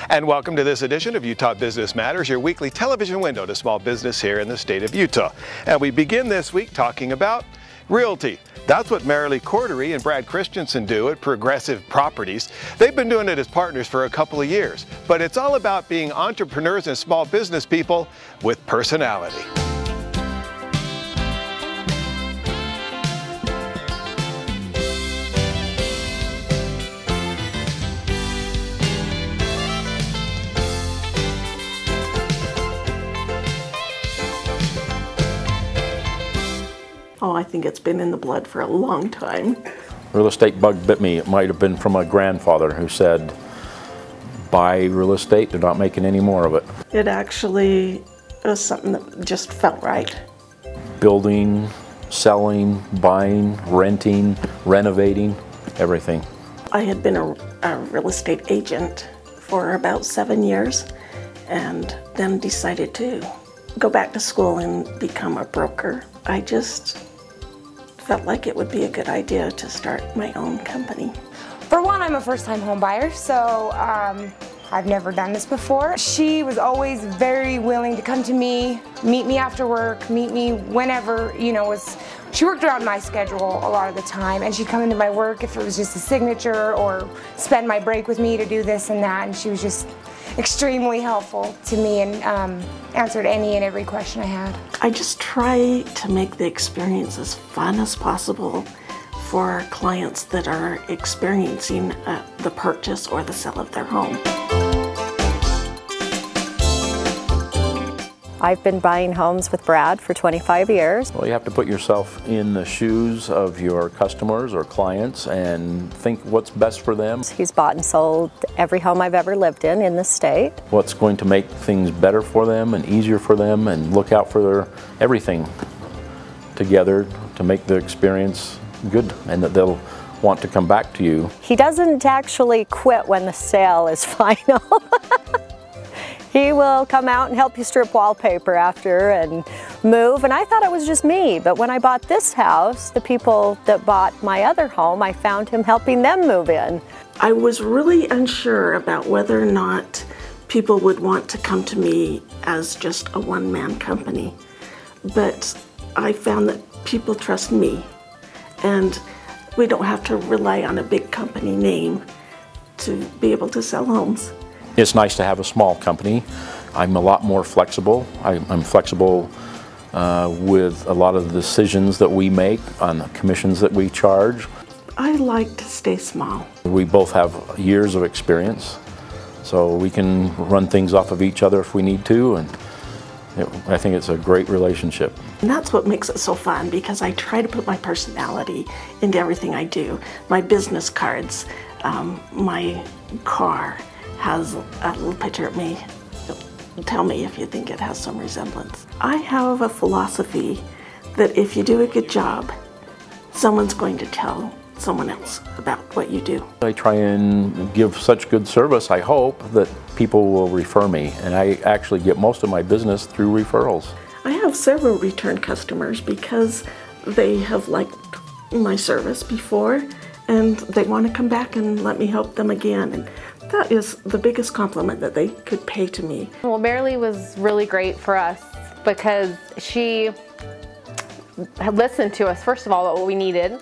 And welcome to this edition of Utah Business Matters, your weekly television window to small business here in the state of Utah. And we begin this week talking about realty. That's what Marilee Cordery and Brad Christenson do at Progressive Properties. They've been doing it as partners for a couple of years, but it's all about being entrepreneurs and small business people with personality. Oh, I think it's been in the blood for a long time. Real estate bug bit me. It might have been from my grandfather who said, buy real estate, they're not making any more of it. It actually was something that just felt right. Building, selling, buying, renting, renovating, everything. I had been a real estate agent for about 7 years and then decided to go back to school and become a broker. I just felt like it would be a good idea to start my own company. For one, I'm a first-time home buyer, so I've never done this before. She was always very willing to come to me, meet me after work, meet me whenever, she worked around my schedule a lot of the time, and she'd come into my work if it was just a signature or spend my break with me to do this and that, and she was just extremely helpful to me and answered any and every question I had. I just try to make the experience as fun as possible for clients that are experiencing the purchase or the sale of their home. I've been buying homes with Brad for 25 years. Well, you have to put yourself in the shoes of your customers or clients and think what's best for them. He's bought and sold every home I've ever lived in the state. What's going to make things better for them and easier for them, and look out for their everything together to make the experience good and that they'll want to come back to you. He doesn't actually quit when the sale is final. He will come out and help you strip wallpaper after and move, and I thought it was just me, but when I bought this house, the people that bought my other home, I found him helping them move in. I was really unsure about whether or not people would want to come to me as just a one-man company, but I found that people trust me, and we don't have to rely on a big company name to be able to sell homes. It's nice to have a small company. I'm a lot more flexible. I'm flexible with a lot of the decisions that we make on the commissions that we charge. I like to stay small. We both have years of experience, so we can run things off of each other if we need to, and I think it's a great relationship. And that's what makes it so fun, because I try to put my personality into everything I do. My business cards, my car has a little picture of me. Tell me if you think it has some resemblance. I have a philosophy that if you do a good job, someone's going to tell someone else about what you do. I try and give such good service, I hope, that people will refer me, and I actually get most of my business through referrals. I have several return customers because they have liked my service before and they want to come back and let me help them again. And that is the biggest compliment that they could pay to me. Well, Marilee was really great for us because she had listened to us, first of all, what we needed,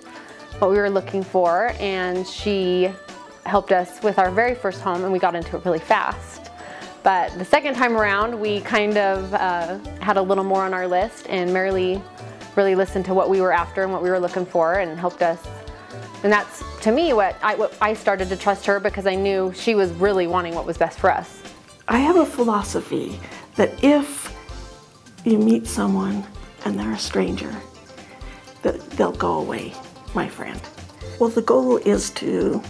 what we were looking for, and she helped us with our very first home, and we got into it really fast. But the second time around, we kind of had a little more on our list, and Marilee really listened to what we were after and what we were looking for and helped us. And that's, to me, what I started to trust her, because I knew she was really wanting what was best for us. I have a philosophy that if you meet someone and they're a stranger, that they'll go away, my friend. Well, the goal is to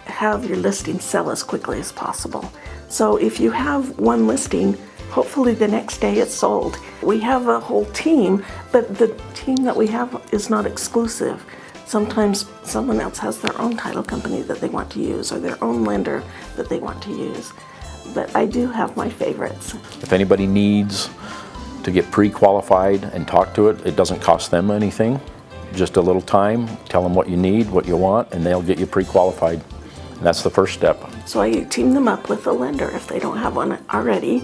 have your listing sell as quickly as possible. So if you have one listing, hopefully the next day it's sold. We have a whole team, but the team that we have is not exclusive. Sometimes someone else has their own title company that they want to use, or their own lender that they want to use. But I do have my favorites. If anybody needs to get pre-qualified and talk to it, it doesn't cost them anything. Just a little time, tell them what you need, what you want, and they'll get you pre-qualified. And that's the first step. So I team them up with a lender if they don't have one already,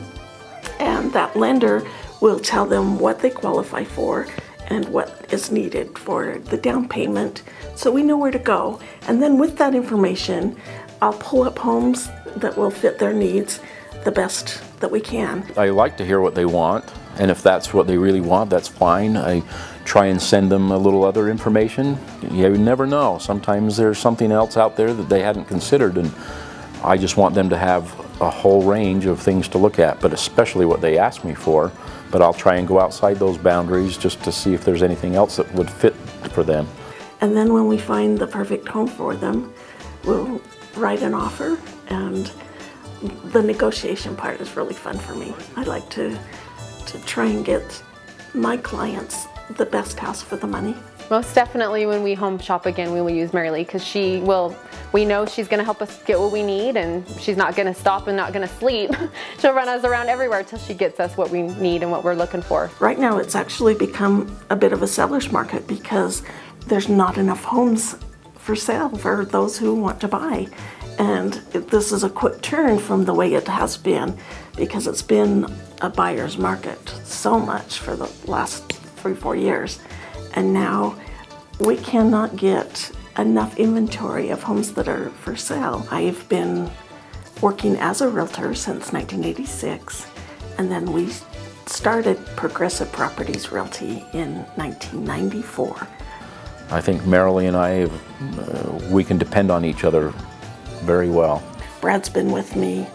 and that lender will tell them what they qualify for and what is needed for the down payment, so we know where to go. And then with that information, I'll pull up homes that will fit their needs the best that we can. I like to hear what they want, and if that's what they really want, that's fine. I try and send them a little other information. You never know. Sometimes there's something else out there that they hadn't considered, and I just want them to have a whole range of things to look at, but especially what they ask me for. But I'll try and go outside those boundaries just to see if there's anything else that would fit for them. And then when we find the perfect home for them, we'll write an offer, and the negotiation part is really fun for me. I like to try and get my clients the best house for the money. Most definitely when we home shop again, we will use Marilee, because we know she's going to help us get what we need, and she's not going to stop and not going to sleep. She'll run us around everywhere till she gets us what we need and what we're looking for. Right now it's actually become a bit of a seller's market because there's not enough homes for sale for those who want to buy. And this is a quick turn from the way it has been, because it's been a buyer's market so much for the last 3-4 years. And now we cannot get enough inventory of homes that are for sale. I've been working as a realtor since 1986, and then we started Progressive Properties Realty in 1994. I think Marilee and I, we can depend on each other very well. Brad's been with me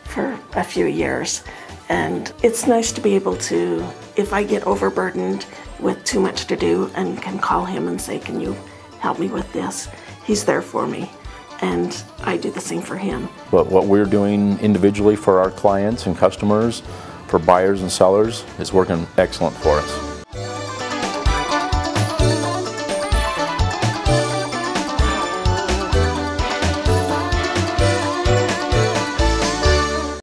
for a few years, and it's nice to be able to, if I get overburdened with too much to do, and can call him and say, can you help me with this? He's there for me, and I do the same for him. But what we're doing individually for our clients and customers, for buyers and sellers, is working excellent for us.